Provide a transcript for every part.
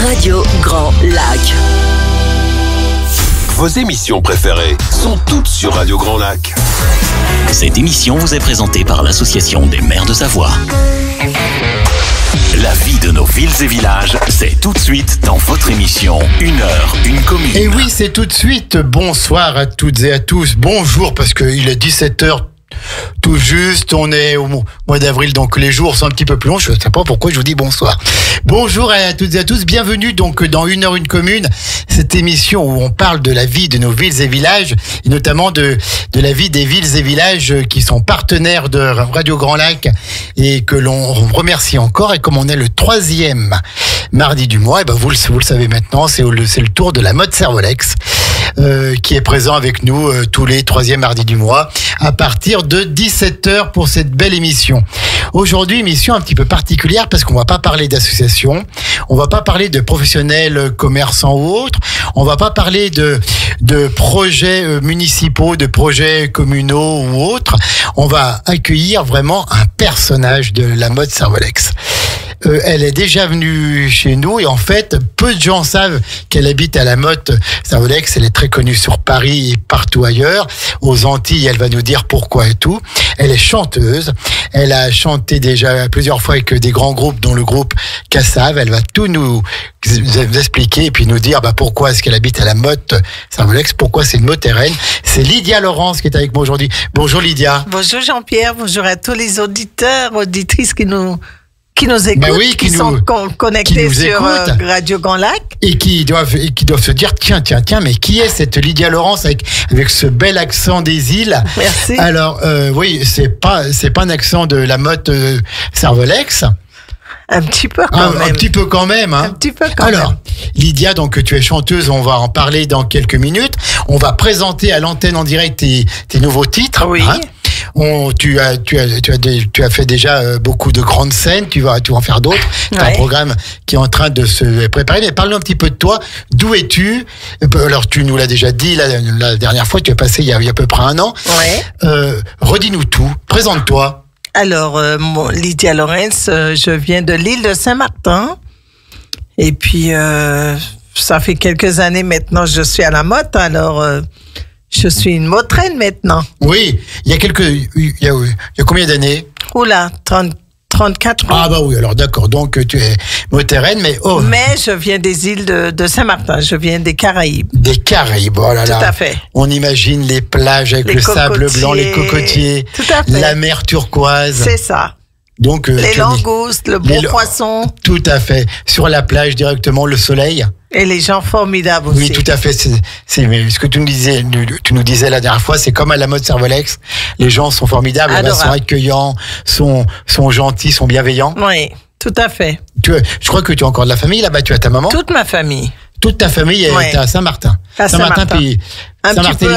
Radio Grand Lac. Vos émissions préférées sont toutes sur Radio Grand Lac. Cette émission vous est présentée par l'Association des maires de Savoie. La vie de nos villes et villages, c'est tout de suite dans votre émission 1 heure, une commune. Et oui, c'est tout de suite. Bonsoir à toutes et à tous. Bonjour, parce qu'il est 17h. Tout juste, on est au mois d'avril, donc les jours sont un petit peu plus longs. Je ne sais pas pourquoi je vous dis bonsoir. Bonjour à toutes et à tous, bienvenue donc dans 1 heure, une commune, cette émission où on parle de la vie de nos villes et villages, et notamment de la vie des villes et villages qui sont partenaires de Radio Grand Lac et que l'on remercie encore. Et comme on est le 3e mardi du mois, et ben vous le savez maintenant, c'est le tour de la mode Servolex. Qui est présent avec nous tous les 3e mardis du mois à partir de 17h pour cette belle émission. Aujourd'hui, émission un petit peu particulière parce qu'on va pas parler d'associations, on va pas parler de professionnels commerçants ou autres, on va pas parler de projets municipaux, de projets communaux ou autres. On va accueillir vraiment un personnage de la mode Servolex. Elle est déjà venue chez nous et en fait, peu de gens savent qu'elle habite à la Motte Servolex. Elle est très connue sur Paris et partout ailleurs. Aux Antilles, elle va nous dire pourquoi et tout. Elle est chanteuse. Elle a chanté déjà plusieurs fois avec des grands groupes, dont le groupe Cassav. Elle va tout nous expliquer et puis nous dire pourquoi est-ce qu'elle habite à la Motte Servolex, pourquoi c'est une Motteraine. C'est Lydia Laurence qui est avec moi aujourd'hui. Bonjour Lydia. Bonjour Jean-Pierre, bonjour à tous les auditeurs, auditrices qui nous écoutent, qui sont connectés sur Radio Grand Lac. Et qui doivent se dire, tiens, mais qui est cette Lydia Laurence avec ce bel accent des îles? Merci. Alors, oui, c'est pas un accent de la Motte Servolex. Un petit peu quand même. Un petit peu quand même. Hein. Un petit peu quand même. Alors, Lydia, donc tu es chanteuse, on va en parler dans quelques minutes. On va présenter à l'antenne en direct tes nouveaux titres. Oui. Hein. Tu as fait déjà beaucoup de grandes scènes, tu vas en faire d'autres. C'est un programme qui est en train de se préparer. Mais parle-nous un petit peu de toi. D'où es-tu? Alors, tu nous l'as déjà dit la dernière fois, tu es passé il y a à peu près 1 an. Ouais. Redis-nous tout. Présente-toi. Alors, Lydia Laurence, je viens de l'île de Saint-Martin. Et puis, ça fait quelques années maintenant, je suis à la Motte. Alors, je suis une Motteraine maintenant. Oui, il y a combien d'années? Oula, 34 ans. Ah bah oui, alors d'accord, donc tu es Motteraine, mais... Mais je viens des îles de Saint-Martin, je viens des Caraïbes. Des Caraïbes, oh là là. Tout à fait. On imagine les plages avec le sable blanc, les cocotiers, tout à fait. La mer turquoise. C'est ça. Donc, les langoustes, le bon poisson. Tout à fait. Sur la plage directement, le soleil. Et les gens formidables aussi. Oui, tout à fait. C'est ce que tu nous disais la dernière fois, c'est comme à la Motte Servolex. Les gens sont formidables, sont accueillants, sont gentils, sont bienveillants. Oui, tout à fait. Je crois que tu as encore de la famille là-bas. Tu as ta maman? Toute ma famille. Toute ta famille est à Saint-Martin. À Saint-Martin. Puis un petit peu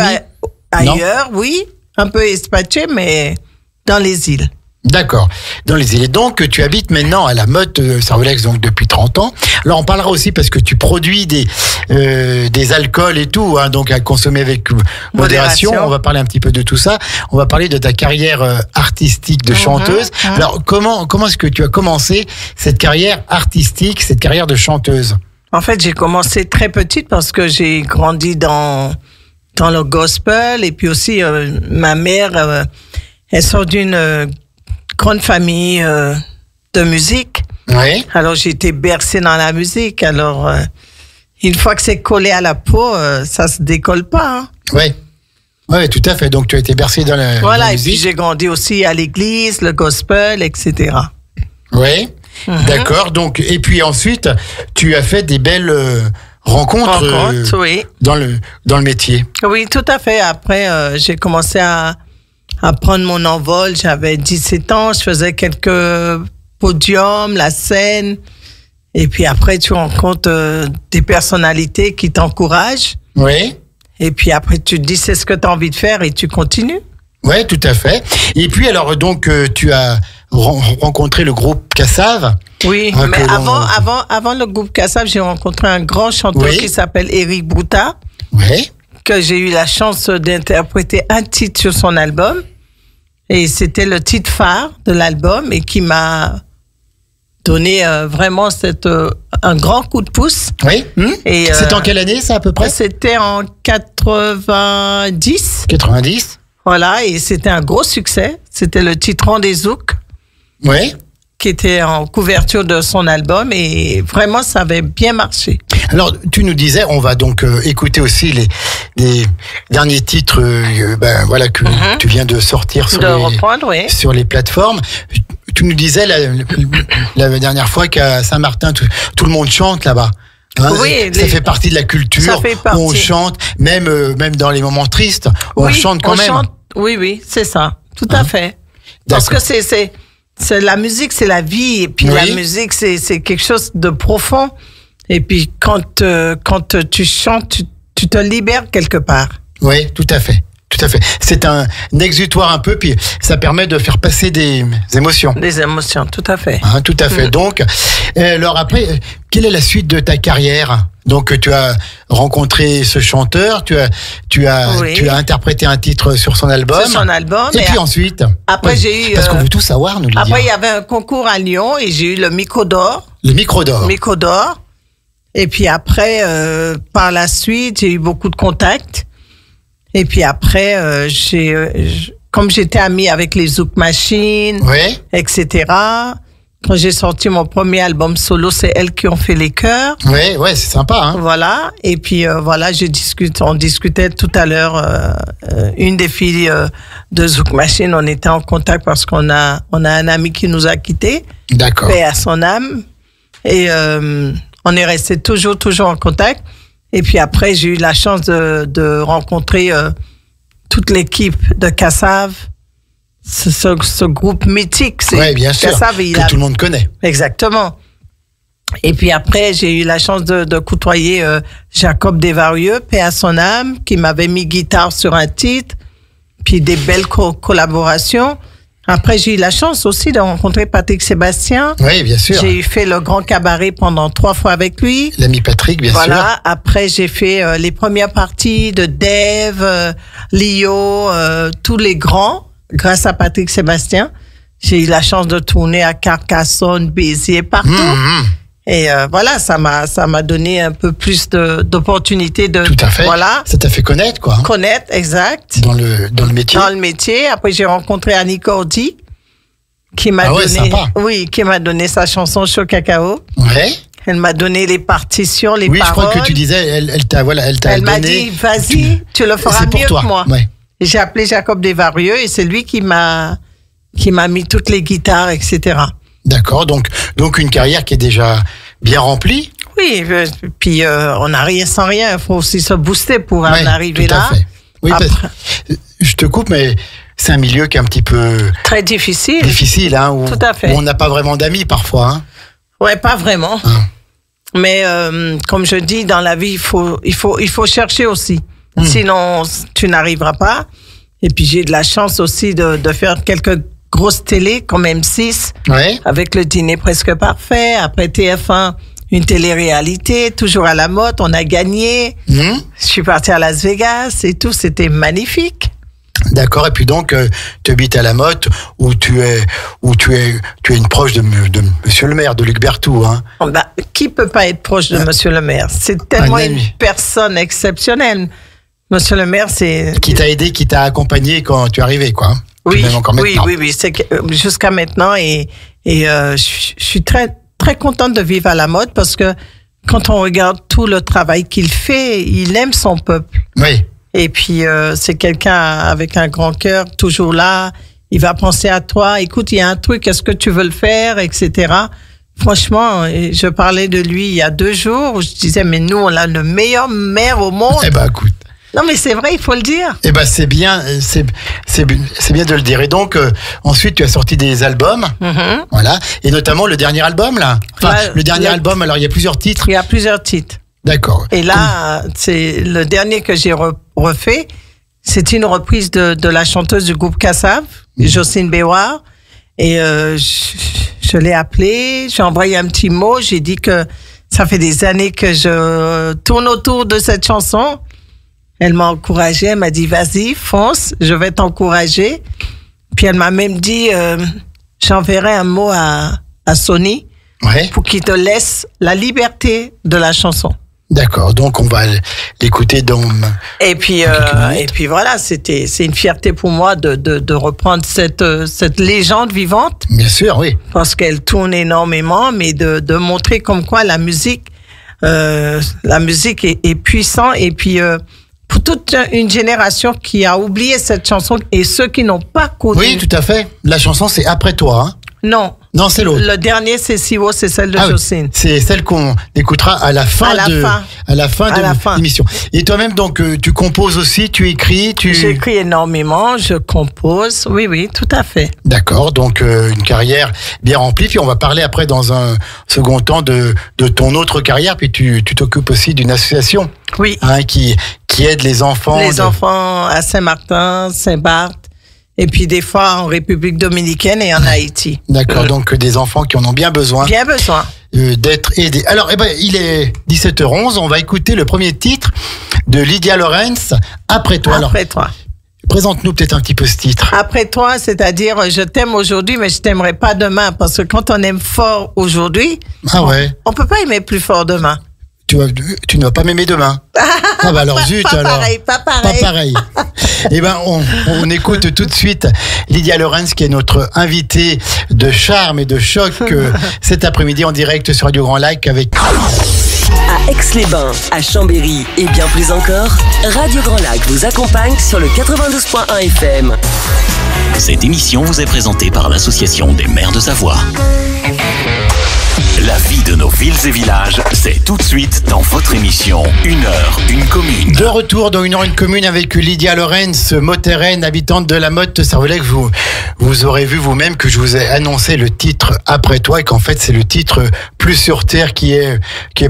ailleurs, oui. Un peu espacé, mais dans les îles. D'accord, dans les îles. Et donc, tu habites maintenant à la Motte Servolex donc depuis 30 ans. Alors, on parlera aussi parce que tu produis des alcools et tout, hein, donc à consommer avec modération. On va parler un petit peu de tout ça. On va parler de ta carrière artistique de chanteuse. Alors, comment est-ce que tu as commencé cette carrière artistique, cette carrière de chanteuse? En fait, j'ai commencé très petite parce que j'ai grandi dans le gospel et puis aussi ma mère, elle sort d'une grande famille de musique. Oui. Alors, j'ai été bercée dans la musique. Alors, une fois que c'est collé à la peau, ça se décolle pas. Hein. Oui. Oui, tout à fait. Donc, tu as été bercée dans la musique. Voilà, et puis j'ai grandi aussi à l'église, le gospel, etc. Oui, d'accord. Donc, et puis ensuite, tu as fait des belles rencontres oui. dans le métier. Oui, tout à fait. Après, j'ai commencé à prendre mon envol. J'avais 17 ans, je faisais quelques podiums, la scène. Et puis après, tu rencontres des personnalités qui t'encouragent. Oui. Et puis après, tu te dis, c'est ce que tu as envie de faire et tu continues. Oui, tout à fait. Et puis alors, donc, tu as rencontré le groupe Cassav. Oui, mais avant le groupe Cassav, j'ai rencontré un grand chanteur qui s'appelle Éric Bouta. Oui. Que j'ai eu la chance d'interpréter un titre sur son album. Et c'était le titre phare de l'album et qui m'a donné vraiment un grand coup de pouce. Oui. Et c'était en quelle année, ça, à peu près? C'était en 90. 90. Voilà, et c'était un gros succès. C'était le Citron des Zouks. Oui. Qui était en couverture de son album, et vraiment, ça avait bien marché. Alors, tu nous disais, on va donc écouter aussi les derniers titres voilà, que tu viens de sortir sur les plateformes. Tu nous disais la dernière fois qu'à Saint-Martin, tout le monde chante là-bas. Hein, oui, ça fait partie de la culture. On chante, même dans les moments tristes, on chante quand même. Oui, c'est ça, tout à fait. Parce que c'est la musique, c'est la vie, et puis la musique, c'est quelque chose de profond. Et puis quand tu chantes, tu te libères quelque part. Oui, tout à fait. Tout à fait. C'est un exutoire un peu, puis ça permet de faire passer des émotions. Des émotions, tout à fait. Hein, tout à fait. Donc, alors après, quelle est la suite de ta carrière? Donc, tu as rencontré ce chanteur, tu as interprété un titre sur son album. Sur son album. Et puis ensuite. Après, j'ai eu. Parce qu'on veut tout savoir, nous. Après, il y avait un concours à Lyon et j'ai eu le Micro d'Or. Le Micro d'Or. Micro d'Or. Et puis après, par la suite, j'ai eu beaucoup de contacts. Et puis après, comme j'étais amie avec les Zouk Machines, etc. Quand j'ai sorti mon premier album solo, c'est elles qui ont fait les chœurs. Ouais, c'est sympa. Hein. Voilà. Et puis voilà, on discutait tout à l'heure. Une des filles de Zouk Machine, on était en contact parce qu'on a un ami qui nous a quittés. D'accord. Paix à son âme. Et on est resté toujours en contact. Et puis après, j'ai eu la chance de rencontrer toute l'équipe de Kassav, ce groupe mythique. Oui, bien sûr, Kassav, que tout le monde connaît. Exactement. Et puis après, j'ai eu la chance de côtoyer Jacob Desvarieux, paix à son âme, qui m'avait mis guitare sur un titre, puis des belles collaborations. Après, j'ai eu la chance aussi de rencontrer Patrick Sébastien. Oui, bien sûr. J'ai fait le Grand Cabaret pendant 3 fois avec lui. L'ami Patrick, bien sûr. Voilà. Après, j'ai fait les premières parties de Dave, Lio, tous les grands, grâce à Patrick Sébastien. J'ai eu la chance de tourner à Carcassonne, Béziers, partout. Et voilà, ça m'a donné un peu plus d'opportunités de. Tout à fait. Voilà. Ça t'a fait connaître, quoi. Connaître, exact. Dans le métier. Dans le métier. Après, j'ai rencontré Annie Cordy, qui m'a donné. Sympa. Oui, qui m'a donné sa chanson Chaud Cacao. Ouais. Elle m'a donné les partitions, les paroles. Oui, je crois que tu disais, elle t'a donné. Elle m'a dit, vas-y, tu le feras mieux que moi. Ouais. J'ai appelé Jacob Desvarieux et c'est lui qui m'a mis toutes les guitares, etc. D'accord, donc une carrière qui est déjà bien remplie. Oui, puis on n'a rien sans rien. Il faut aussi se booster pour en arriver là. Fait. Oui, je te coupe, mais c'est un milieu qui est un petit peu très difficile. Difficile, hein, où tout à fait. On n'a pas vraiment d'amis parfois. Hein. Ouais, pas vraiment. Mais comme je dis, dans la vie, il faut chercher aussi. Sinon, tu n'arriveras pas. Et puis j'ai de la chance aussi de faire quelques grosses télé comme M6, avec le Dîner presque parfait, après TF1, une télé-réalité, toujours à la mode, on a gagné. Je suis partie à Las Vegas et tout, c'était magnifique. D'accord, et puis donc, tu habites à la Motte, où tu es une proche de Monsieur le maire, de Luc Berthoud. Hein. Bah, qui peut pas être proche de Monsieur le maire? C'est tellement une personne exceptionnelle. Monsieur le maire, c'est... Qui t'a aidé, qui t'a accompagné quand tu es arrivé, quoi. Oui, c'est jusqu'à maintenant, et je suis très, très contente de vivre à la Motte parce que quand on regarde tout le travail qu'il fait, il aime son peuple. Oui. Et puis, c'est quelqu'un avec un grand cœur, toujours là. Il va penser à toi. Écoute, il y a un truc, est-ce que tu veux le faire, etc. Franchement, je parlais de lui il y a 2 jours où je disais, mais nous, on a le meilleur maire au monde. Eh ben, écoute. Non, mais c'est vrai, il faut le dire. Eh ben, c'est bien de le dire. Et donc, ensuite, tu as sorti des albums. Voilà. Et notamment le dernier album, là. Enfin, le dernier album, alors, il y a plusieurs titres. Il y a plusieurs titres. D'accord. Et là, c'est le dernier que j'ai refait. C'est une reprise de la chanteuse du groupe Kassav, Jocelyne Béouard. Et je l'ai appelée, j'ai envoyé un petit mot, j'ai dit que ça fait des années que je tourne autour de cette chanson. Elle m'a encouragée, elle m'a dit, vas-y, fonce, je vais t'encourager. Puis elle m'a même dit, j'enverrai un mot à Sony pour qu'il te laisse la liberté de la chanson. D'accord, donc on va l'écouter dans. Et puis voilà, c'est une fierté pour moi de reprendre cette légende vivante. Bien sûr, oui. Parce qu'elle tourne énormément, mais de montrer comme quoi la musique est puissante. Et puis pour toute une génération qui a oublié cette chanson et ceux qui n'ont pas connu. Oui, tout à fait. La chanson, c'est Après toi. Hein. Non, c'est l'autre. Le dernier, c'est Siwo, c'est celle de Jocelyne. Oui. C'est celle qu'on écoutera à la fin de l'émission. Et toi-même, donc, tu composes aussi, tu écris, J'écris énormément, je compose. Oui, tout à fait. D'accord, donc une carrière bien remplie. Puis on va parler après, dans un second temps, de ton autre carrière. Puis tu t'occupes aussi d'une association. Oui. Hein, qui aide les enfants. Les enfants à Saint-Martin, Saint-Barth. Et puis des fois en République dominicaine et en Haïti. D'accord, donc des enfants qui en ont bien besoin. Bien besoin. D'être aidés. Alors, il est 17h11, on va écouter le premier titre de Lydia Lorenz, Après toi. Après toi. Présente-nous peut-être un petit peu ce titre. Après toi, c'est-à-dire je t'aime aujourd'hui, mais je t'aimerai pas demain. Parce que quand on aime fort aujourd'hui, on peut pas aimer plus fort demain. Tu ne vas pas m'aimer demain. Ah bah alors zut, Pas pareil. Eh ben on écoute tout de suite Lydia Lorenz, qui est notre invitée de charme et de choc cet après-midi en direct sur Radio Grand Lac avec. À Aix-les-Bains, à Chambéry et bien plus encore, Radio Grand Lac vous accompagne sur le 92.1 FM. Cette émission vous est présentée par l'Association des maires de Savoie. La vie de nos villes et villages, c'est tout de suite dans votre émission Une heure, une commune. De retour dans Une heure, une commune avec Lydia Lorenz, mothéraine, habitante de la Motte Servolex. Vous aurez vu vous-même que je vous ai annoncé le titre Après toi et qu'en fait c'est le titre Plus sur terre qui est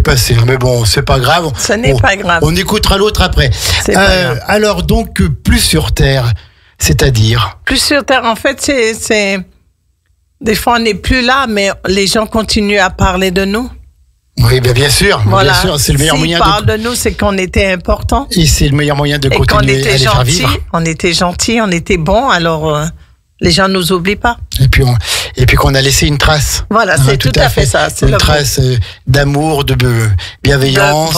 passé. Mais bon, c'est pas grave. Ce n'est pas grave. On écoutera l'autre après. C'est pas grave. Alors donc, Plus sur terre, c'est-à-dire? Plus sur terre, en fait, c'est... Des fois, on n'est plus là, mais les gens continuent à parler de nous. Oui, bien sûr. Voilà. Bien sûr, c'est le meilleur moyen. S'ils parlent de nous, c'est qu'on était important. Et c'est le meilleur moyen de continuer à les faire vivre. On était gentils, on était bons, alors les gens ne nous oublient pas. Et puis qu'on a laissé une trace. Voilà, c'est tout à fait ça. Une trace d'amour, de bienveillance,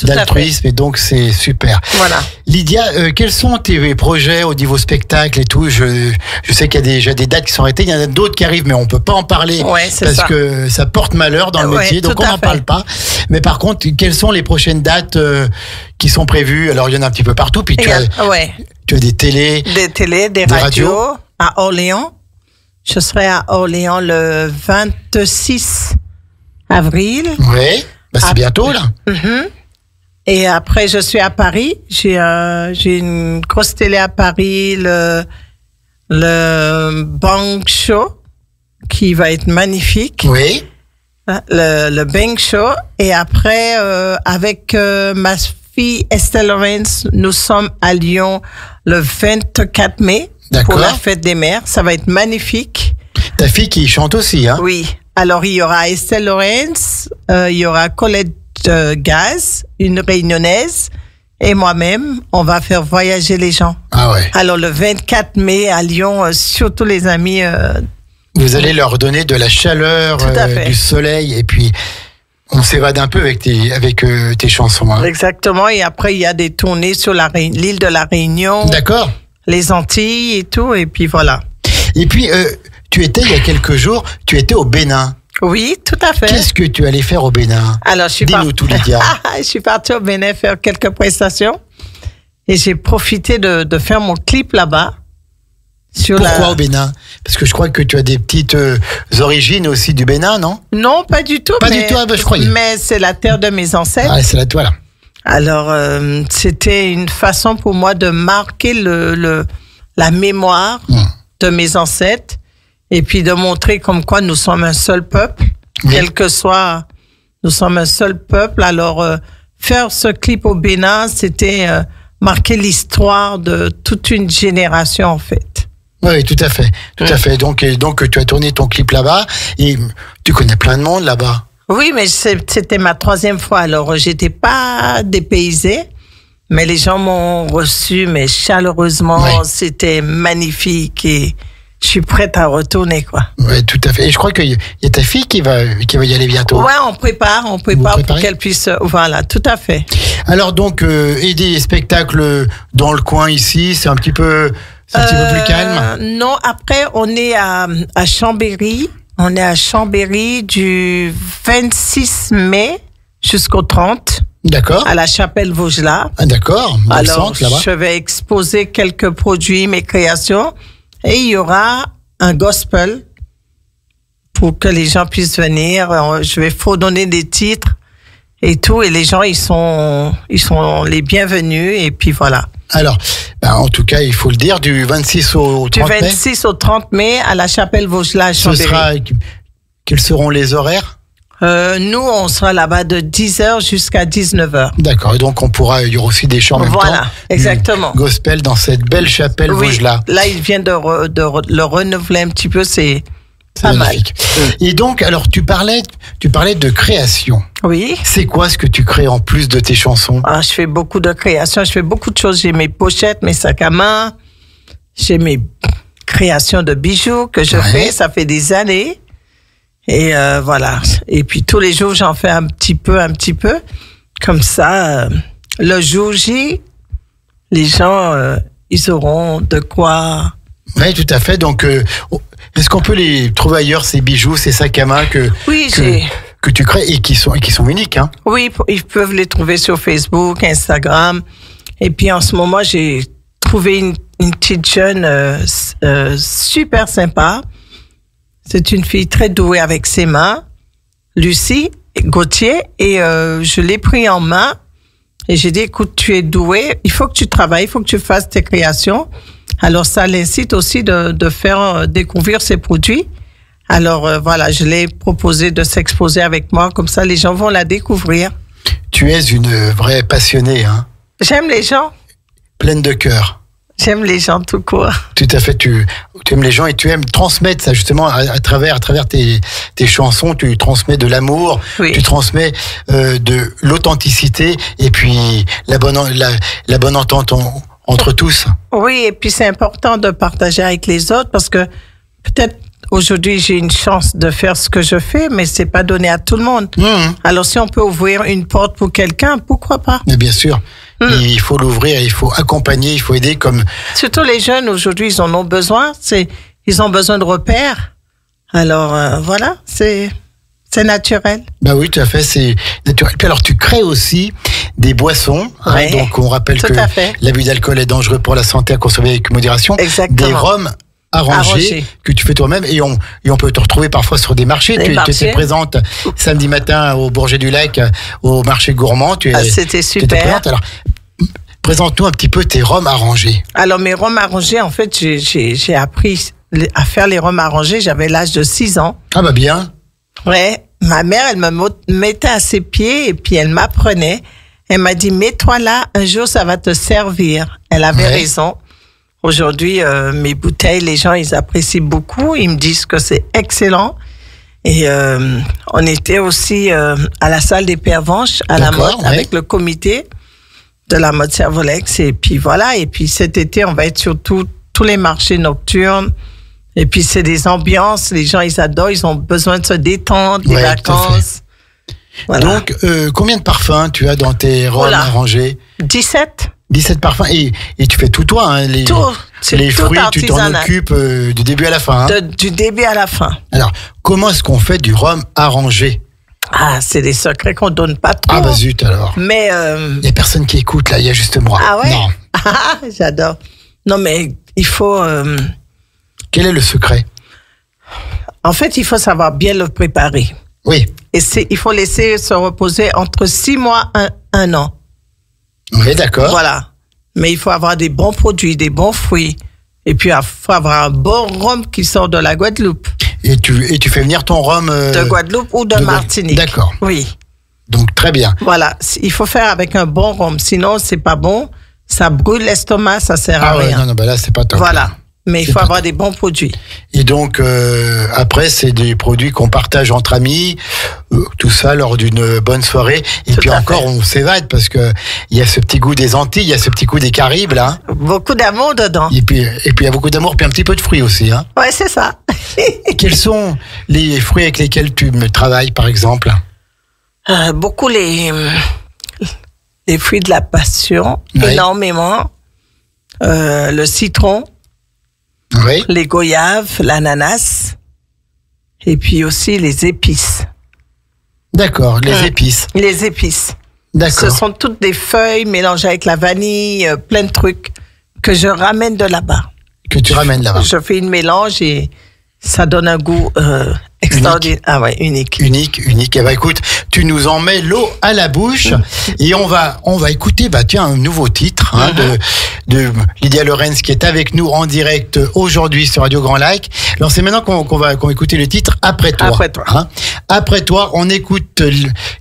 d'altruisme, et donc c'est super. Voilà. Lydia, quels sont tes projets au niveau spectacle et tout? Je sais qu'il y a déjà des dates qui sont arrêtées, il y en a d'autres qui arrivent, mais on peut pas en parler parce que ça porte malheur dans le métier, donc on n'en parle pas. Mais par contre, quelles sont les prochaines dates qui sont prévues? Alors il y en a un petit peu partout, puis tu as des télés, des radios à Orléans. Je serai à Orléans le 26 avril. Oui, c'est bientôt là. Et après, je suis à Paris. J'ai une grosse télé à Paris, le Bang Show, qui va être magnifique. Oui. Le Bang Show. Et après, avec ma fille Estelle Lorenz, nous sommes à Lyon le 24 mai. D'accord. Pour la fête des mères. Ça va être magnifique. Ta fille qui chante aussi, hein? Oui. Alors, il y aura Estelle Lorenz, il y aura Colette Gaz, une réunionnaise, et moi-même. On va faire voyager les gens. Ah ouais. Alors, le 24 mai à Lyon, surtout les amis. Vous allez leur donner de la chaleur, du soleil, et puis on s'évade un peu avec tes chansons. Hein. Exactement. Et après, il y a des tournées sur l'île de la Réunion. D'accord. Les Antilles et tout, et puis voilà. Et puis, il y a quelques jours, tu étais au Bénin. Oui, tout à fait. Qu'est-ce que tu allais faire au Bénin? Alors, dis-nous tout, Lydia. Je suis partie au Bénin faire quelques prestations et j'ai profité de faire mon clip là-bas. Pourquoi au Bénin? Parce que je crois que tu as des petites origines aussi du Bénin, non? Non, pas du tout. Du tout, je croyais. Mais c'est la terre de mes ancêtres. Ah, c'est la toile. Alors, c'était une façon pour moi de marquer la mémoire de mes ancêtres et puis de montrer comme quoi nous sommes un seul peuple, quel que soit, nous sommes un seul peuple. Alors, faire ce clip au Bénin, c'était marquer l'histoire de toute une génération, en fait. Oui, tout à fait, tout à fait. Donc, tu as tourné ton clip là-bas et tu connais plein de monde là-bas. Oui, mais c'était ma 3e fois, alors j'étais pas dépaysée, mais les gens m'ont reçu, mais chaleureusement, c'était magnifique et je suis prête à retourner, quoi. Oui, tout à fait. Et je crois qu'il y a ta fille qui va y aller bientôt. Ouais, on prépare pour qu'elle puisse, voilà, tout à fait. Alors donc, et des spectacles dans le coin ici, c'est un petit peu plus calme? Non, après, on est à Chambéry. On est à Chambéry du 26 mai jusqu'au 30. D'accord. À la Chapelle Vaugelas. Ah, d'accord. Dans alors, le centre, là-bas. Je vais exposer quelques produits, mes créations. Et il y aura un gospel pour que les gens puissent venir. Je vais donner des titres et tout. Et les gens, ils sont les bienvenus. Et puis voilà. Alors, en tout cas, il faut le dire, du 26 au 30 mai. Du 26 au 30 mai à la Chapelle Vaugelas à Chambéry. Quels seront les horaires? Nous, on sera là-bas de 10h jusqu'à 19h. D'accord. Et donc, il y aura aussi des chants en même temps. Voilà, exactement. Gospel dans cette belle chapelle Vaugelas. Là, il vient de le renouveler un petit peu, c'est pas magnifique. Mal. Et donc, alors, tu parlais de création. Oui. C'est quoi ce que tu crées en plus de tes chansons? Je fais beaucoup de créations, je fais beaucoup de choses. J'ai mes pochettes, mes sacs à main, j'ai mes créations de bijoux que je fais, ça fait des années. Et voilà. Et puis tous les jours, j'en fais un petit peu. Comme ça, le jour J, les gens, ils auront de quoi. Oui, tout à fait. Donc, est-ce qu'on peut les trouver ailleurs, ces bijoux, ces sacs à main que tu crées et qui sont uniques, hein? Oui, ils peuvent les trouver sur Facebook, Instagram. Et puis en ce moment, j'ai trouvé une petite jeune super sympa. C'est une fille très douée avec ses mains, Lucie Gauthier, et je l'ai pris en main et j'ai dit, écoute, tu es douée, il faut que tu travailles, il faut que tu fasses tes créations. Alors ça l'incite aussi de faire découvrir ses produits. Alors voilà, je l'ai proposé de s'exposer avec moi, comme ça les gens vont la découvrir. Tu es une vraie passionnée, hein? J'aime les gens. Pleine de cœur. J'aime les gens tout court. Tout à fait, tu aimes les gens et tu aimes transmettre ça justement à travers tes chansons. Tu transmets de l'amour, tu transmets de l'authenticité et puis la bonne entente entre tous. Oui, et puis c'est important de partager avec les autres parce que peut-être aujourd'hui j'ai une chance de faire ce que je fais, mais c'est pas donné à tout le monde. Alors si on peut ouvrir une porte pour quelqu'un, pourquoi pas? Mais bien sûr. Il faut l'ouvrir, il faut accompagner, il faut aider comme... Surtout les jeunes, aujourd'hui, ils en ont besoin. Ils ont besoin de repères. Alors, voilà, c'est naturel. Bah oui, tout à fait, c'est naturel. Puis alors, tu crées aussi des boissons. Ouais, donc, on rappelle que l'abus d'alcool est dangereux pour la santé, à consommer avec modération. Exactement. Des rhums arrangés que tu fais toi-même et on peut te retrouver parfois sur des marchés. Tu étais présente samedi matin au Bourget du Lac, au marché gourmand. C'était super. Alors, présente-nous un petit peu tes rhums arrangés. Alors, mes rhums arrangés, en fait, j'ai appris à faire les rhums arrangés. J'avais l'âge de 6 ans. Ah bah bien. Ouais, ma mère, elle me mettait à ses pieds et puis elle m'apprenait. Elle m'a dit, mets-toi là, un jour ça va te servir. Elle avait raison. Aujourd'hui, mes bouteilles, les gens, ils apprécient beaucoup. Ils me disent que c'est excellent. Et on était aussi à la salle des Pervenches, à la mode, avec le comité de la mode Servolex. Et puis voilà. Et puis cet été, on va être sur tous les marchés nocturnes. Et puis c'est des ambiances. Les gens, ils adorent. Ils ont besoin de se détendre, des vacances. Voilà. Donc, combien de parfums tu as dans tes rhums arrangés? 17. 17 parfums et tu fais tout toi, hein, les fruits, tu t'en occupes du début à la fin. Hein. Du début à la fin. Alors, comment est-ce qu'on fait du rhum arrangé? Ah, c'est des secrets qu'on donne pas trop. Ah bah zut alors. Mais il y a personne qui écoute là, il y a juste moi. Ah ouais. Non. J'adore. Non mais il faut. Quel est le secret? En fait, il faut savoir bien le préparer. Oui. Et il faut laisser se reposer entre 6 mois et 1 an. Oui, d'accord. Voilà. Mais il faut avoir des bons produits, des bons fruits. Et puis, il faut avoir un bon rhum qui sort de la Guadeloupe. Et tu fais venir ton rhum... de Guadeloupe ou de Martinique. D'accord. Oui. Donc, très bien. Voilà. Il faut faire avec un bon rhum. Sinon, c'est pas bon. Ça brûle l'estomac, ça sert à rien. Non, bah là, c'est pas top. Voilà. Mais il faut avoir des bons produits. Et donc, après, c'est des produits qu'on partage entre amis, tout ça lors d'une bonne soirée. Et tout puis encore, on s'évade parce que il y a ce petit goût des Antilles, il y a ce petit goût des Caraïbes, là. Beaucoup d'amour dedans. Et puis il y a beaucoup d'amour, puis un petit peu de fruits aussi, hein. Ouais, c'est ça. Quels sont les fruits avec lesquels tu travailles, par exemple? Beaucoup les fruits de la passion, énormément. Le citron. Oui. Les goyaves, l'ananas, et puis aussi les épices. D'accord, les épices. Les épices. D'accord. Ce sont toutes des feuilles mélangées avec la vanille, plein de trucs que je ramène de là-bas. Que tu ramènes là-bas. Je fais une mélange et ça donne un goût extraordinaire. Ah ouais, unique. Unique. Eh ben, écoute, tu nous en mets l'eau à la bouche et on va écouter, un nouveau titre de Lydia Lorenz qui est avec nous en direct aujourd'hui sur Radio Grand Lac. Alors c'est maintenant qu'on va écouter le titre Après toi. Après toi. Hein. Après toi, on écoute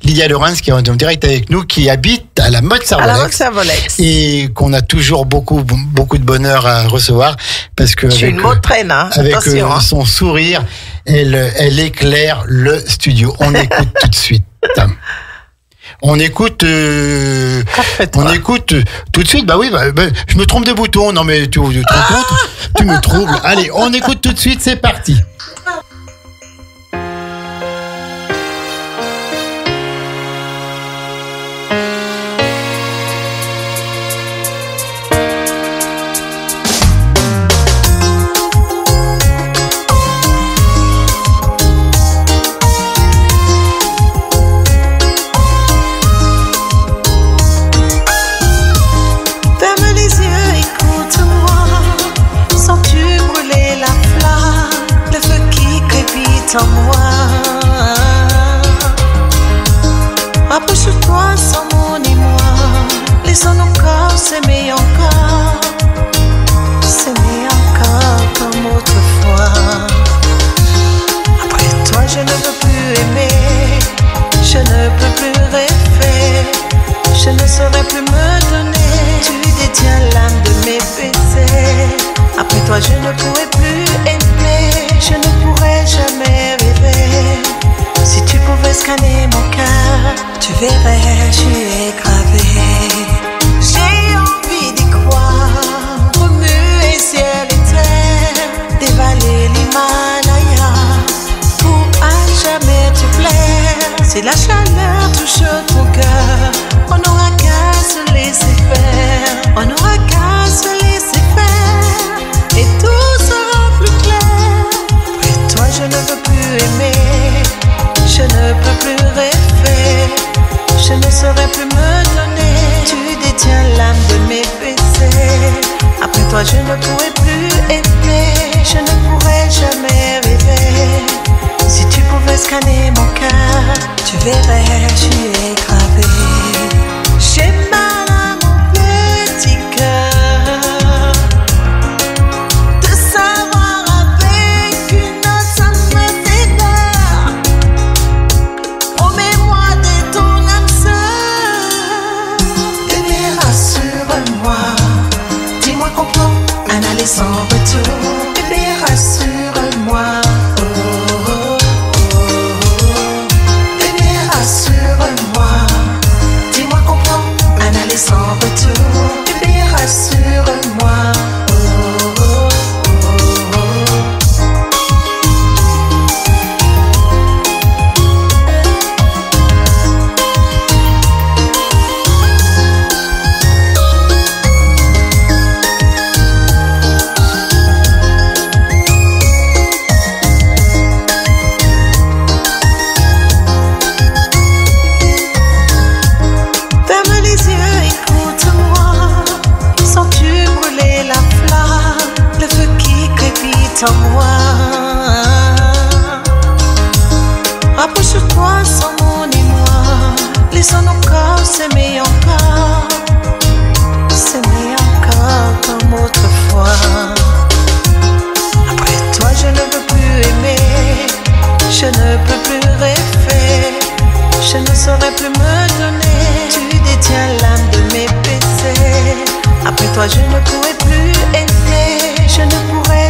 Lydia Lorenz qui est en direct avec nous, qui habite à la Motte-Servolex. Et qu'on a toujours beaucoup de bonheur à recevoir parce que avec, une motraine, avec son sourire, elle éclaire le studio. On écoute tout de suite. On écoute tout de suite. Je me trompe de bouton. Non mais tu te rends compte? Tu me troubles. Allez, on écoute tout de suite. C'est parti. En moi, rapproche-toi sans mon émoi, laissons nos corps s'aimer encore comme autrefois. Après toi je ne veux plus aimer, je ne peux plus rêver, je ne saurais plus me donner, tu détiens l'âme de mes baisers. Après toi je ne pourrai plus aimer, je ne pourrai jamais rêver. Si tu pouvais scanner mon cœur, tu verrais, je suis gravé. J'ai envie d'y croire, remuer ciel et terre, dévaler l'Himalaya, pour à jamais te plaire. Si la chaleur touche ton cœur, on n'aura qu'à se laisser faire, on n'aura qu'à se laisser faire, et tout sera plus clair. Après toi je ne veux plus aimer, je ne peux plus rêver, je ne saurais plus me donner, tu détiens l'âme de mes baisers. Après toi je ne pourrai plus aimer, je ne pourrai jamais rêver. Si tu pouvais scanner mon cœur, tu verrais, je suis gravé. J'ai mal à mon petit cœur de savoir avec une autre ça me fait peur. Promets-moi d'être ton âme sœur. Bébé rassure-moi, dis-moi qu'on peut un aller sans retour. Bébé rassure-moi. Sans retour, bébé rassure-moi. En moi, rapproche-toi sans mon émoi, laissons nos corps s'aimer encore comme autrefois. Après toi je ne veux plus aimer, je ne peux plus rêver, je ne saurais plus me donner, tu détiens l'âme de mes baisers. Après toi je ne pourrai plus aimer, je ne pourrai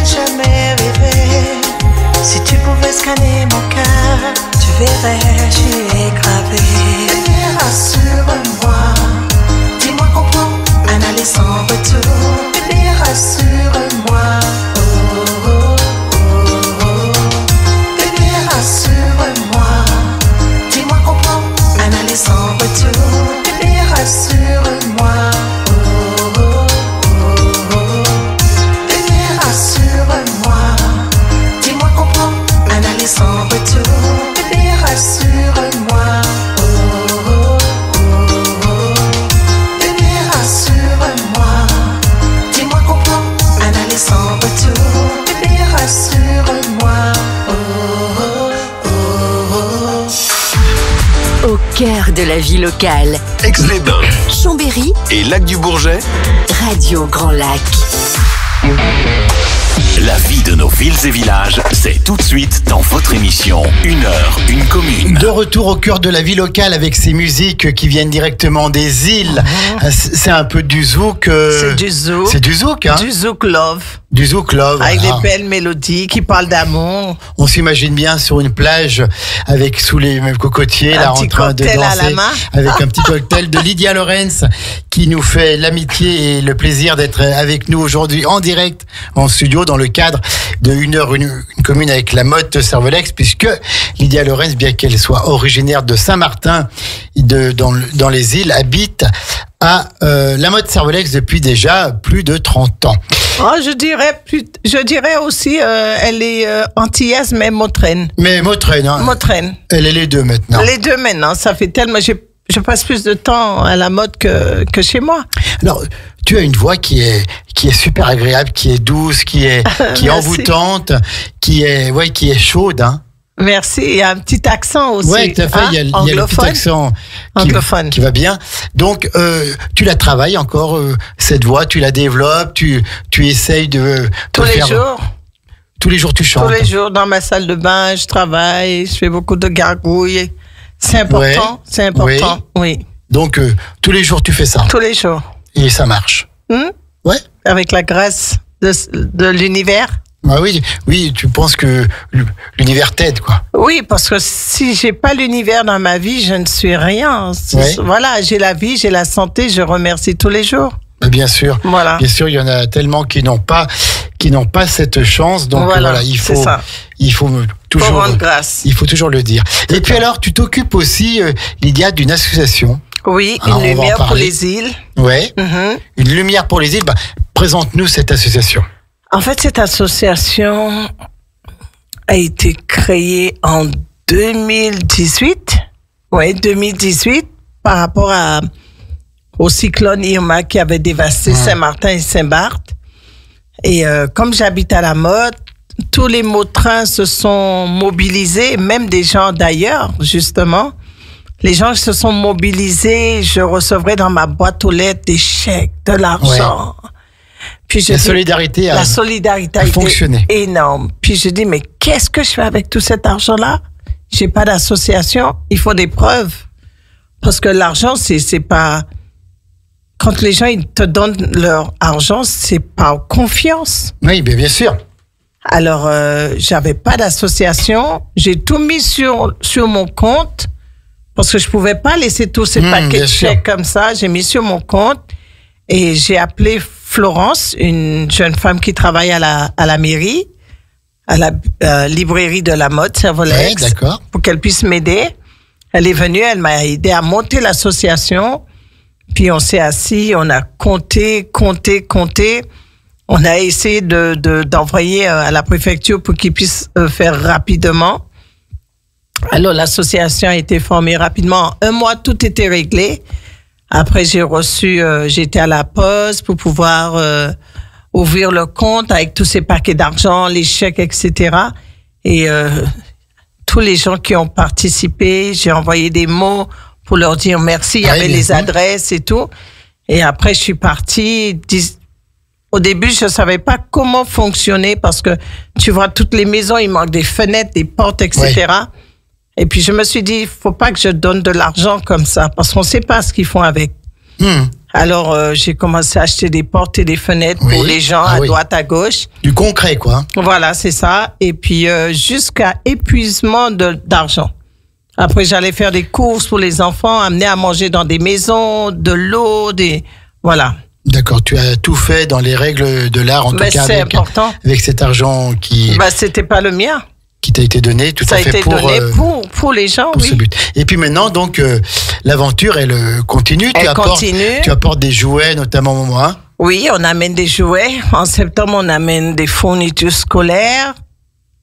verrai, j'y ai gravé. Bébé, rassure-moi. Dis-moi, comprends, un aller sans retour. Bébé, rassure-moi. Oh, oh, oh, oh. Bébé, rassure-moi. Dis-moi, comprends, un aller sans retour. Bébé, rassure-moi. Oh, oh, oh, oh. Bébé, rassure-moi. Dis-moi, comprends, un aller sans retour. Bébé, rassure-moi. Oh, oh, oh, oh. Bébé, rassure-moi. Dis-moi, comprends, un aller sans retour. Bébé, rassure-moi. Oh, oh, oh, oh. Au cœur de la vie locale, Aix-les-Bains Chambéry, et Lac-du-Bourget, Radio Grand Lac. La vie de nos villes et villages, c'est tout de suite dans votre émission 1 heure, 1 commune. De retour au cœur de la vie locale avec ces musiques qui viennent directement des îles. C'est un peu du zouk. C'est du zouk. C'est du zouk, hein? Du zouk love. Du zouk love. Avec des belles mélodies qui parlent d'amour. On s'imagine bien sur une plage avec sous les cocotiers, là, en train de danser, à la main. avec un petit cocktail de Lydia Lorenz qui nous fait l'amitié et le plaisir d'être avec nous aujourd'hui en direct en studio dans le cadre de 1 heure, 1 commune avec la Motte Cervelex, puisque Lydia Lorenz, bien qu'elle soit originaire de Saint-Martin, dans les îles, habite à la Motte Cervelex depuis déjà plus de 30 ans. Oh, je dirais aussi, elle est antillaise, mais Mautraine. Mais Mautraine, hein. Mautraine. Elle est les deux maintenant. Les deux maintenant, ça fait tellement... Je passe plus de temps à la Motte que chez moi. Alors, tu as une voix qui est super agréable, qui est douce, qui est envoûtante, qui est chaude, hein. Merci. Il y a un petit accent aussi. Oui, tout à fait. Il y a le petit accent qui va bien. Donc, tu la travailles encore, cette voix, tu la développes, tu essayes de... Tous les jours. Tous les jours, tu chantes. Tous les jours, dans ma salle de bain, je travaille, je fais beaucoup de gargouilles. C'est important, c'est important, oui. Donc, tous les jours, tu fais ça. Tous les jours. Et ça marche. Ouais. Avec la grâce de l'univers. Ah oui, tu penses que l'univers t'aide, quoi. Oui, parce que si j'ai pas l'univers dans ma vie, je ne suis rien. Voilà, j'ai la vie, j'ai la santé, je remercie tous les jours. Bien sûr. Voilà. Bien sûr, il y en a tellement qui n'ont pas cette chance. Donc voilà, il faut toujours rendre grâce. Il faut toujours le dire. Et puis alors, tu t'occupes aussi, Lydia, d'une association. Oui, une lumière pour les îles. Ouais. Une lumière pour les îles. Présente-nous cette association. En fait, cette association a été créée en 2018. Oui, 2018, par rapport au cyclone Irma qui avait dévasté Saint-Martin et Saint-Barth. Et comme j'habite à la Motte, tous les Mautrains se sont mobilisés, même des gens d'ailleurs, justement. Les gens se sont mobilisés, je recevrai dans ma boîte aux lettres des chèques, de l'argent. Ouais. Puis la solidarité a fonctionné. Énorme. Puis je dis, mais qu'est-ce que je fais avec tout cet argent-là? J'ai pas d'association, il faut des preuves. Parce que l'argent, c'est pas... Quand les gens ils te donnent leur argent, c'est par confiance. Oui, bien sûr. Alors, j'avais pas d'association. J'ai tout mis sur mon compte parce que je pouvais pas laisser tous ces paquets de chèques comme ça. J'ai mis sur mon compte et j'ai appelé Florence, une jeune femme qui travaille à la mairie, à la librairie de la Motte Cervelex, pour qu'elle puisse m'aider. Elle est venue, elle m'a aidé à monter l'association. Puis on s'est assis, on a compté. On a essayé d'envoyer à la préfecture pour qu'ils puissent faire rapidement. Alors l'association a été formée rapidement. En 1 mois, tout était réglé. Après, j'étais à la poste pour pouvoir ouvrir le compte avec tous ces paquets d'argent, les chèques, etc. Et tous les gens qui ont participé, j'ai envoyé des mots pour leur dire merci. Il y avait les adresses et tout. Et après, je suis partie. Au début, je savais pas comment fonctionner parce que tu vois toutes les maisons, il manque des fenêtres, des portes, etc. Oui. Et puis je me suis dit, il faut pas que je donne de l'argent comme ça parce qu'on sait pas ce qu'ils font avec. Alors j'ai commencé à acheter des portes et des fenêtres pour les gens à droite, à gauche. Du concret, quoi. Voilà, c'est ça. Et puis jusqu'à épuisement d'argent. Après, j'allais faire des courses pour les enfants, amener à manger dans des maisons, de l'eau, voilà. D'accord, tu as tout fait dans les règles de l'art, en tout cas c'est important. Avec cet argent qui... c'était pas le mien. Qui t'a été donné, tout ça à fait pour... Ça a été donné pour les gens, pour ce but. Et puis maintenant, donc, l'aventure, elle continue. Tu apportes des jouets, notamment moi. Oui, on amène des jouets. En septembre, on amène des fournitures scolaires.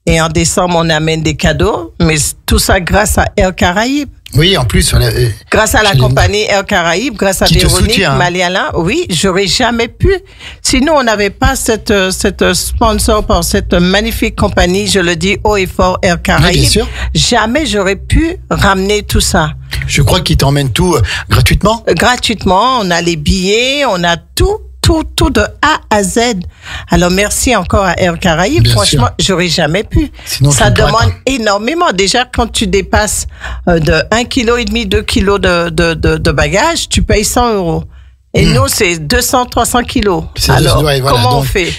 Et en décembre, on amène des cadeaux. Mais tout ça grâce à Air Caraïbes. Oui, en plus. Grâce à la compagnie Air Caraïbes, grâce à Véronique Maliala, oui, j'aurais jamais pu. Sinon, on n'avait pas cette sponsor pour cette magnifique compagnie, je le dis haut et fort, Air Caraïbes. Oui, bien sûr. Jamais j'aurais pu ramener tout ça. Je crois qu'ils t'emmènent tout gratuitement. Gratuitement, on a les billets, on a tout de A à Z. Alors, merci encore à Air Caraïbes. Franchement, j'aurais jamais pu. Sinon, ça demande énormément. Déjà, quand tu dépasses de 1,5 kg, 2 kilos de bagages, tu payes 100 €. Et nous, c'est 200, 300 kilos. Alors, comment on fait?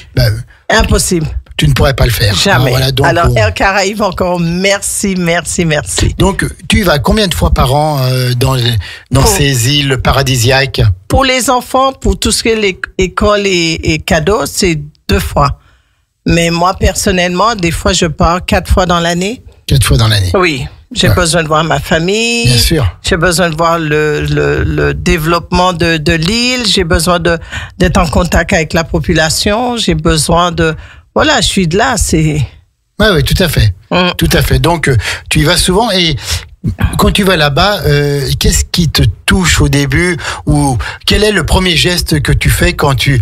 Impossible. Tu ne pourrais pas le faire. Jamais. Alors, Air Caraïbes, encore merci. Donc, tu y vas combien de fois par an dans ces îles paradisiaques? Pour les enfants, pour tout ce qui est l'école et cadeaux, c'est 2 fois. Mais moi, personnellement, des fois, je pars 4 fois dans l'année. 4 fois dans l'année? Oui. J'ai besoin de voir ma famille. Bien sûr. J'ai besoin de voir le développement de l'île. J'ai besoin d'être en contact avec la population. J'ai besoin de... Voilà, je suis de là, c'est... Oui, tout à fait. Tout à fait. Donc, tu y vas souvent et quand tu vas là-bas, qu'est-ce qui te touche au début ou quel est le premier geste que tu fais quand tu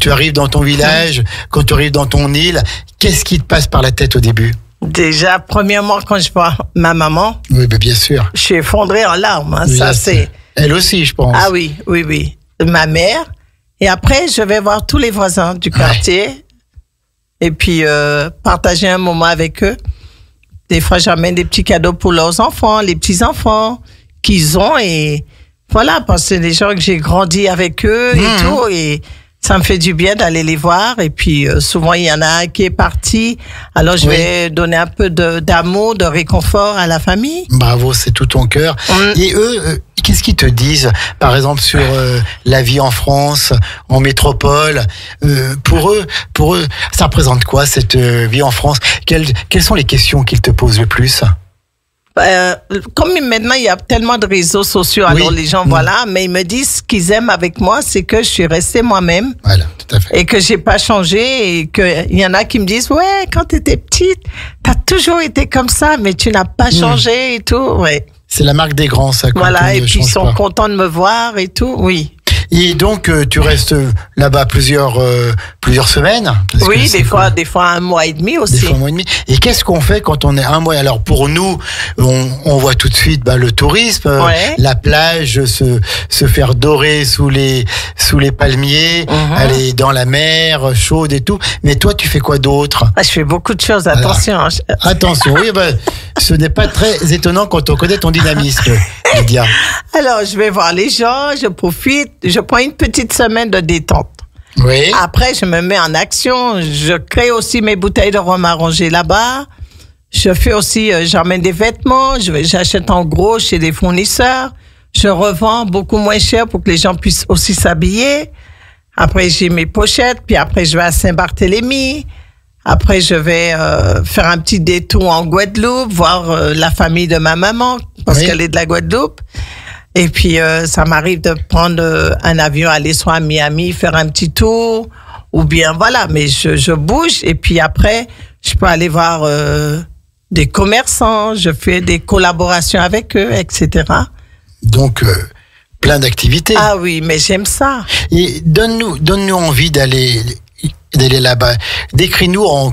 arrives dans ton village, quand tu arrives dans ton île? Qu'est-ce qui te passe par la tête au début? Déjà, premièrement, quand je vois ma maman... Oui, bien sûr. Je suis effondrée en larmes. Oui, ça, c'est... Elle aussi, je pense. Ah oui. Ma mère. Et après, je vais voir tous les voisins du quartier. Ouais. Et puis, partager un moment avec eux. Des fois, j'amène des petits cadeaux pour leurs enfants, les petits-enfants qu'ils ont. Et voilà, parce que c'est des gens que j'ai grandi avec eux et tout. Et ça me fait du bien d'aller les voir. Et puis, souvent, il y en a un qui est parti. Alors, je vais donner un peu d'amour, de réconfort à la famille. Bravo, c'est tout ton cœur. Et eux, qu'est-ce qu'ils te disent, par exemple, sur la vie en France, en métropole? Pour eux, ça représente quoi, cette vie en France? Quelles sont les questions qu'ils te posent le plus? Comme maintenant, il y a tellement de réseaux sociaux, alors les gens, voilà, mais ils me disent ce qu'ils aiment avec moi, c'est que je suis restée moi-même. Voilà, tout à fait. Et que j'ai pas changé, et qu'il y en a qui me disent, ouais, quand tu étais petite, t'as toujours été comme ça, mais tu n'as pas changé et tout, ouais. C'est la marque des grands, ça. Voilà, et puis ils sont contents de me voir et tout, oui. Et donc, tu restes là-bas plusieurs semaines? Oui, des fois 1 mois et demi aussi. Des fois 1 mois et demi. Et qu'est-ce qu'on fait quand on est 1 mois? Alors, pour nous, on voit tout de suite le tourisme, la plage, se faire dorer sous les palmiers, aller dans la mer chaude et tout. Mais toi, tu fais quoi d'autre? Je fais beaucoup de choses, attention. Alors, attention, oui, ce n'est pas très étonnant quand on connaît ton dynamisme, Lydia. Alors, je vais voir les gens, je profite, je prends une petite semaine de détente. Oui. Après, je me mets en action. Je crée aussi mes bouteilles de rhum à ranger là-bas. Je fais aussi, j'emmène des vêtements. J'achète en gros chez des fournisseurs. Je revends beaucoup moins cher pour que les gens puissent aussi s'habiller. Après, j'ai mes pochettes. Puis après, je vais à Saint-Barthélemy. Après, je vais faire un petit détour en Guadeloupe, voir la famille de ma maman, parce qu'elle est de la Guadeloupe. Et puis, ça m'arrive de prendre un avion, aller soit à Miami, faire un petit tour, ou bien voilà. Mais je bouge, et puis après, je peux aller voir des commerçants, je fais des collaborations avec eux, etc. Donc, plein d'activités. Ah oui, mais j'aime ça. Et donne-nous envie d'aller là-bas. Décris-nous en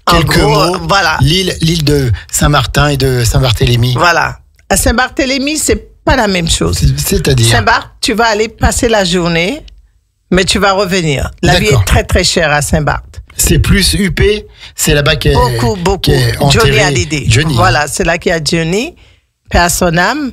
quelques mots l'île de Saint-Martin et de Saint-Barthélemy. Voilà. À Saint-Barthélemy, c'est pas la même chose. C'est-à-dire? Saint-Barth, tu vas aller passer la journée, mais tu vas revenir. La vie est très, très chère à Saint-Barth. C'est plus huppé, c'est là-bas qu'est beaucoup. Johnny Hallyday. Voilà, c'est là qu'il y a Johnny, paix à son âme.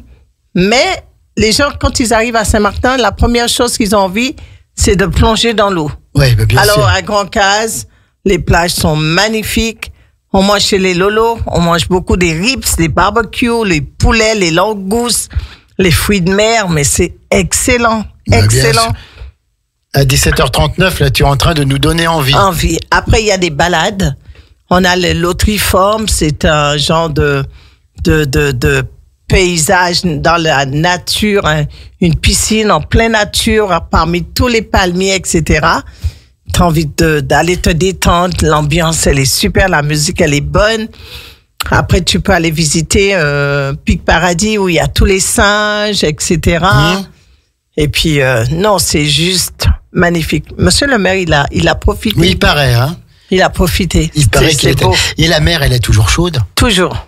Mais les gens, quand ils arrivent à Saint-Martin, la première chose qu'ils ont envie, c'est de plonger dans l'eau. Oui, bien sûr. Alors, à Grand-Case, les plages sont magnifiques. On mange chez les Lolos, on mange beaucoup des ribs, des barbecues, les poulets, les langoustes, les fruits de mer, mais c'est excellent, excellent. À 17h39, là, tu es en train de nous donner envie. Après, il y a des balades. On a l'Autriforme, c'est un genre de paysage dans la nature, hein, une piscine en pleine nature, parmi tous les palmiers, etc. T'as envie d'aller te détendre, l'ambiance, elle est super, la musique, elle est bonne. Après, tu peux aller visiter Pic Paradis où il y a tous les singes, etc. Et puis, non, c'est juste magnifique. Monsieur le maire, il a profité. Oui, il paraît, hein. Il a profité. Il paraît qu'il était... Et la mer, elle est toujours chaude? Toujours.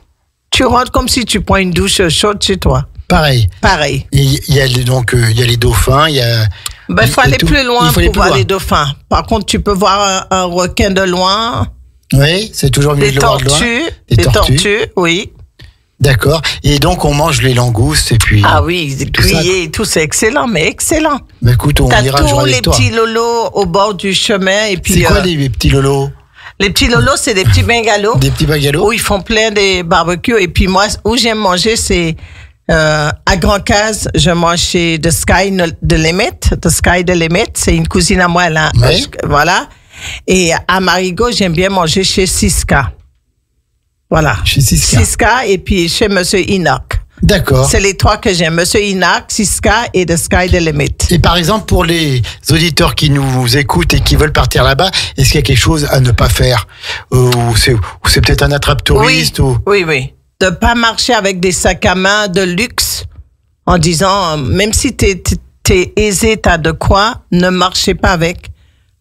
Tu rentres comme si tu prends une douche chaude chez toi. Pareil. Et il y a donc il y a les dauphins, il y a... il faut aller plus loin pour voir les dauphins. Par contre, tu peux voir un requin de loin. Oui, c'est toujours mieux de le voir de loin. Des tortues, oui. D'accord. Et donc, on mange les langoustes et puis... Ah oui, grillés et tout, c'est excellent, mais excellent. Mais écoute, on ira jouer avec toi. T'as tous les petits lolos au bord du chemin. Et puis, c'est quoi les petits lolos? Les petits lolos, c'est des petits bungalows. Des petits bungalows? Où ils font plein de barbecues. Et puis moi, où j'aime manger, c'est à Grand-Case, je mange chez The Sky de Limit. The Sky de Limit, c'est une cousine à moi, là. Oui. Voilà. Et à Marigot, j'aime bien manger chez Siska. Voilà. Chez Siska. Siska et puis chez Monsieur Enoch. D'accord. C'est les trois que j'aime. Monsieur Enoch, Siska et The Sky the Limit. Et par exemple, pour les auditeurs qui nous écoutent et qui veulent partir là-bas, est-ce qu'il y a quelque chose à ne pas faire? Ou c'est peut-être un attrape-touriste? Oui. De pas marcher avec des sacs à main de luxe en disant, même si t'es aisé, t'as de quoi, ne marchez pas avec.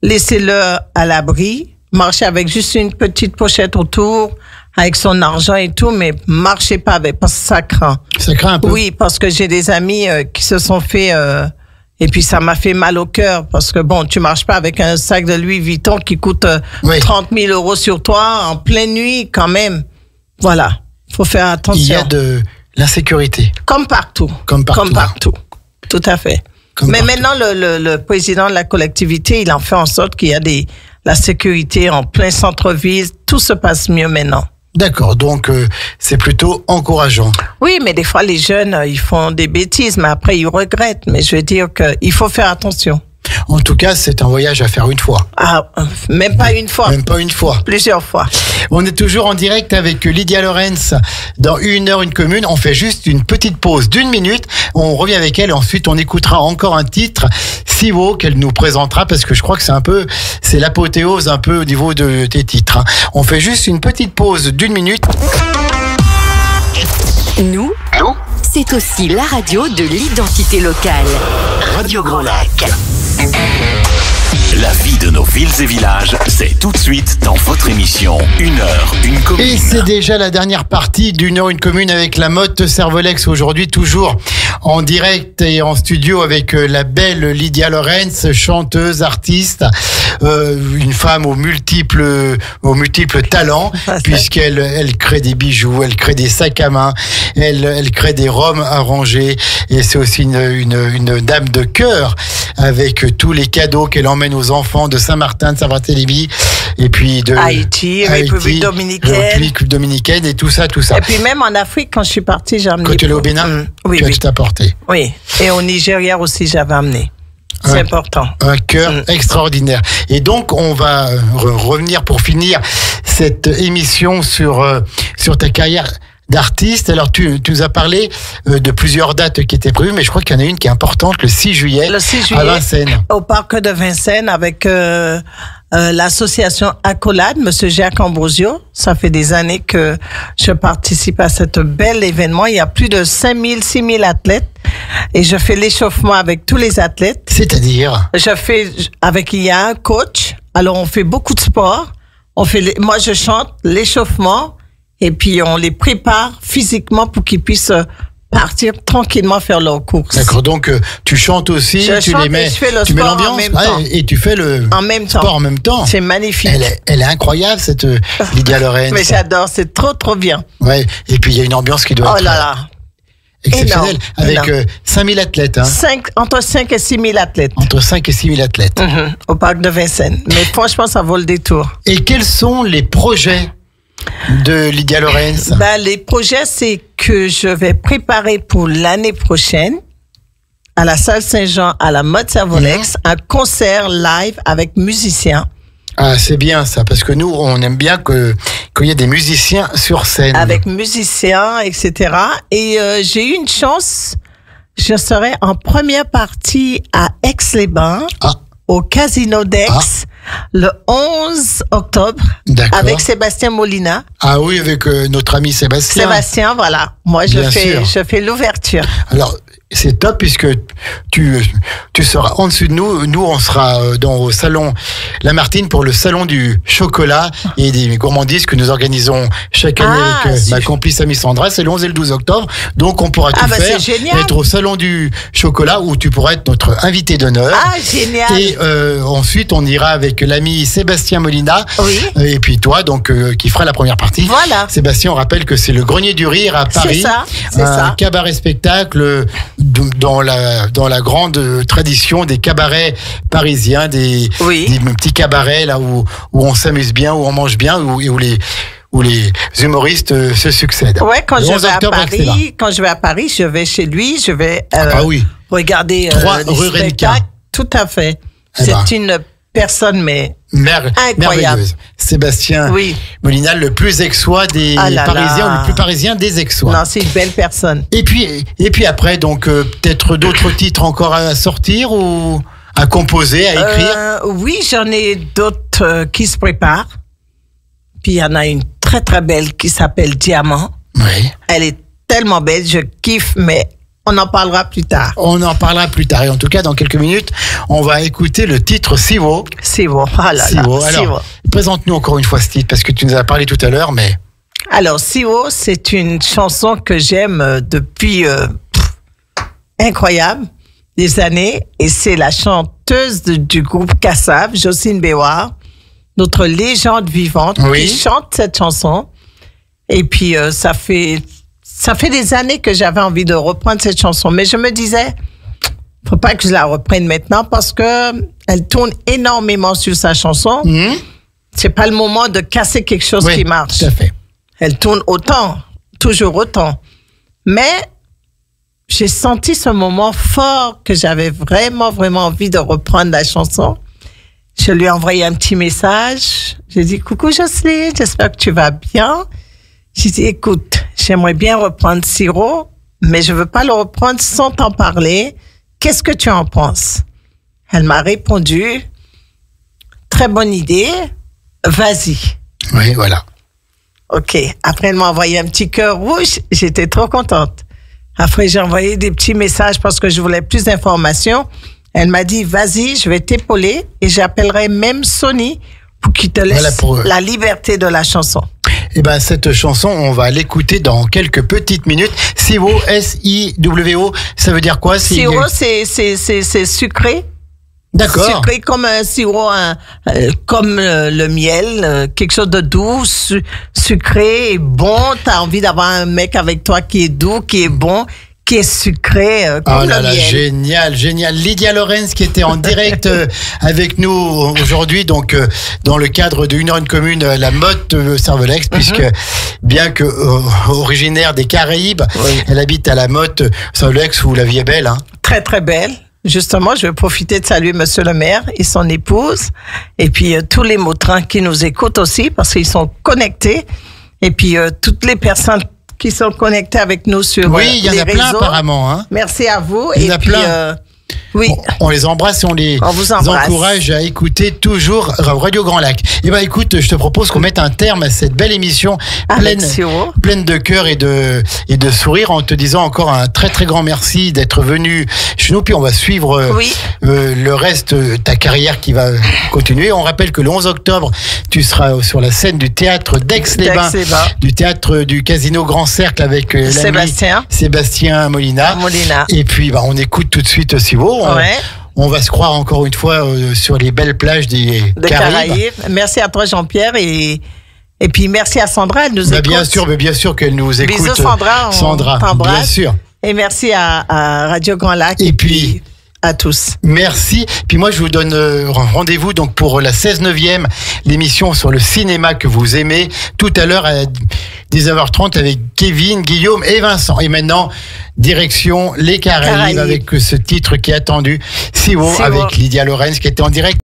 Laissez-le à l'abri. Marchez avec juste une petite pochette autour, avec son argent et tout, mais marchez pas avec, parce que ça craint. Ça craint un peu? Oui, parce que j'ai des amis qui se sont fait... et puis ça m'a fait mal au cœur, parce que bon, tu marches pas avec un sac de Louis Vuitton qui coûte 30 000 € sur toi, en pleine nuit quand même. Voilà, faut faire attention. Il y a de l'insécurité. Comme partout. Comme partout. Tout à fait. Mais maintenant, le président de la collectivité, il en fait en sorte qu'il y a la sécurité en plein centre-ville. Tout se passe mieux maintenant. D'accord, donc c'est plutôt encourageant. Oui, mais des fois, les jeunes, ils font des bêtises, mais après, ils regrettent. Mais je veux dire qu'il faut faire attention. En tout cas, c'est un voyage à faire une fois. Ah, même pas une fois. Même pas une fois. Plusieurs fois. On est toujours en direct avec Lydia Lorenz dans Une heure, une commune. On fait juste une petite pause d'1 minute. On revient avec elle et ensuite on écoutera encore un titre si beau qu'elle nous présentera parce que je crois que c'est l'apothéose un peu au niveau de tes titres. On fait juste une petite pause d'1 minute. Nous, c'est aussi la radio de l'identité locale. Radio Grand Lac. La vie de nos villes et villages, c'est tout de suite dans votre émission Une heure, une commune. Et c'est déjà la dernière partie d'Une heure, une commune avec la Motte Servolex aujourd'hui, toujours en direct et en studio avec la belle Lydia Lorenz, chanteuse, artiste, une femme aux multiples talents, puisqu'elle crée des bijoux, elle crée des sacs à main, elle crée des rhums arrangés, et c'est aussi une dame de cœur avec tous les cadeaux qu'elle emmène aux enfants de Saint-Martin, de Saint-Barthélemy, et puis de Haïti, République dominicaine, et tout ça. Et puis même en Afrique, quand je suis partie, j'ai amené... Quand tu es au Bénin, tu as tout apporté. Oui, et au Nigeria aussi, j'avais amené. C'est important. Un cœur extraordinaire. Et donc, on va revenir pour finir cette émission sur ta carrière d'artiste. Alors, tu nous as parlé de plusieurs dates qui étaient prévues, mais je crois qu'il y en a une qui est importante, le 6 juillet, à Vincennes. Au parc de Vincennes, avec l'association Accolade, Monsieur Jacques Ambrosio. Ça fait des années que je participe à cet bel événement. Il y a plus de 6 000 athlètes. Et je fais l'échauffement avec tous les athlètes. C'est-à-dire? Il y a un coach. Alors, on fait beaucoup de sport. Moi, je chante l'échauffement. Et puis, on les prépare physiquement pour qu'ils puissent partir tranquillement faire leur course. D'accord, donc tu chantes aussi, tu mets l'ambiance et tu fais le sport en même temps. C'est magnifique. Elle est incroyable, cette Lydia Lorenz. Mais j'adore, c'est trop bien. Ouais, et puis il y a une ambiance qui doit être exceptionnelle, avec 5 000 athlètes. Entre 5 et 6 000 athlètes. Entre 5 et 6 000 athlètes. Au parc de Vincennes. Mais franchement, ça vaut le détour. Et quels sont les projets de Lydia Lorenz? Les projets, c'est que je vais préparer pour l'année prochaine, à la salle Saint-Jean, à la mode Servolex, un concert live avec musiciens. Ah, c'est bien ça, parce que nous, on aime bien qu'il y ait des musiciens sur scène. Avec musiciens, etc. Et j'ai eu une chance, je serai en première partie à Aix-les-Bains, au Casino d'Aix, le 11 octobre, avec Sébastien Molina. Ah oui, avec notre ami Sébastien. Sébastien, voilà. Moi, je fais l'ouverture. Alors, c'est top puisque tu seras en dessous de nous. Nous, on sera au salon Lamartine pour le salon du chocolat et des gourmandises que nous organisons chaque année avec ma complice amie Sandra. C'est le 11 et le 12 octobre. Donc, on pourra tout faire. Être au salon du chocolat où tu pourras être notre invité d'honneur. Ah, génial. Et ensuite, on ira avec l'ami Sébastien Molina. Oui. Et puis toi, donc, qui fera la première partie. Voilà. Sébastien, on rappelle que c'est le Grenier du Rire à Paris. C'est ça. Un cabaret spectacle dans la grande tradition des cabarets parisiens, des petits cabarets là où on s'amuse bien, où on mange bien, où les humoristes se succèdent. Ouais, quand je vais à Paris, je vais chez lui, je vais regarder 3 les rue spectacles. Tout à fait. C'est une personne incroyable. Sébastien Molina, le plus aixois des Parisiens, le plus parisien des aixois. Non, c'est une belle personne. Et puis après, donc peut-être d'autres titres encore à sortir ou à composer, à écrire. Oui, j'en ai d'autres qui se préparent. Puis il y en a une très très belle qui s'appelle Diamant. Oui. Elle est tellement belle, je kiffe, mais on en parlera plus tard. On en parlera plus tard. Et en tout cas, dans quelques minutes, on va écouter le titre Siwo. Siwo, Alors, présente-nous encore une fois ce titre, parce que tu nous as parlé tout à l'heure, mais... Alors, Siwo, c'est une chanson que j'aime depuis incroyable, des années. Et c'est la chanteuse du groupe Kassav, Jocelyne Béouard, notre légende vivante, qui chante cette chanson. Et puis, ça fait des années que j'avais envie de reprendre cette chanson. Mais je me disais, faut pas que je la reprenne maintenant parce que elle tourne énormément sur sa chanson. C'est pas le moment de casser quelque chose qui marche. Tout à fait. Elle tourne toujours autant. Mais j'ai senti ce moment fort que j'avais vraiment, vraiment envie de reprendre la chanson. Je lui ai envoyé un petit message. J'ai dit, coucou Jocelyne, j'espère que tu vas bien. J'ai dit, écoute, j'aimerais bien reprendre Siwo, mais je veux pas le reprendre sans t'en parler. Qu'est-ce que tu en penses? Elle m'a répondu, très bonne idée, vas-y. Oui, voilà. OK. Après, elle m'a envoyé un petit cœur rouge. J'étais trop contente. Après, j'ai envoyé des petits messages parce que je voulais plus d'informations. Elle m'a dit, vas-y, je vais t'épauler et j'appellerai même Sony pour qu'il te laisse la liberté de la chanson. Eh ben, cette chanson, on va l'écouter dans quelques petites minutes. Siwo, S-I-W-O, ça veut dire quoi? Siwo, c'est sucré. D'accord. Sucré comme un sirop, comme le miel, quelque chose de doux, sucré et bon. T'as envie d'avoir un mec avec toi qui est doux, qui est bon, qui est sucré comme le miel. Génial, génial. Lydia Lorenz qui était en direct avec nous aujourd'hui, donc dans le cadre de Une heure une commune, la mode Servolex, puisque bien que originaire des Caraïbes, elle habite à la mode Servolex où la vie est belle. Hein. Très très belle. Justement, je vais profiter de saluer Monsieur le maire et son épouse, et puis tous les Mautrins qui nous écoutent aussi, parce qu'ils sont connectés, et puis toutes les personnes qui sont connectées avec nous sur les réseaux. Oui, il y en a plein apparemment. Hein. Merci à vous. Il y en a plein. On les embrasse et on les encourage à écouter toujours Radio Grand Lac. Et ben écoute, je te propose qu'on mette un terme à cette belle émission pleine de cœur et de sourire, en te disant encore un très très grand merci d'être venu chez nous. Puis on va suivre le reste de ta carrière qui va continuer. On rappelle que le 11 octobre, tu seras sur la scène du théâtre d'Aix-les-Bains, du théâtre du Casino Grand Cercle avec Sébastien Molina. Et puis on écoute tout de suite Siwo. On va se croire encore une fois sur les belles plages des Caraïbes. Merci à toi Jean-Pierre et puis merci à Sandra, elle nous écoute. Bien sûr qu'elle nous écoute. Bisous Sandra, Sandra, bien sûr. Et merci à Radio Grand Lac. Et puis à tous. Merci. Puis moi, je vous donne rendez-vous donc pour la 16e, l'émission sur le cinéma que vous aimez, tout à l'heure à 19h30 avec Kevin, Guillaume et Vincent. Et maintenant, direction les Caraïbes avec ce titre qui est attendu, Si Wo, avec Lydia Lorenz qui était en direct.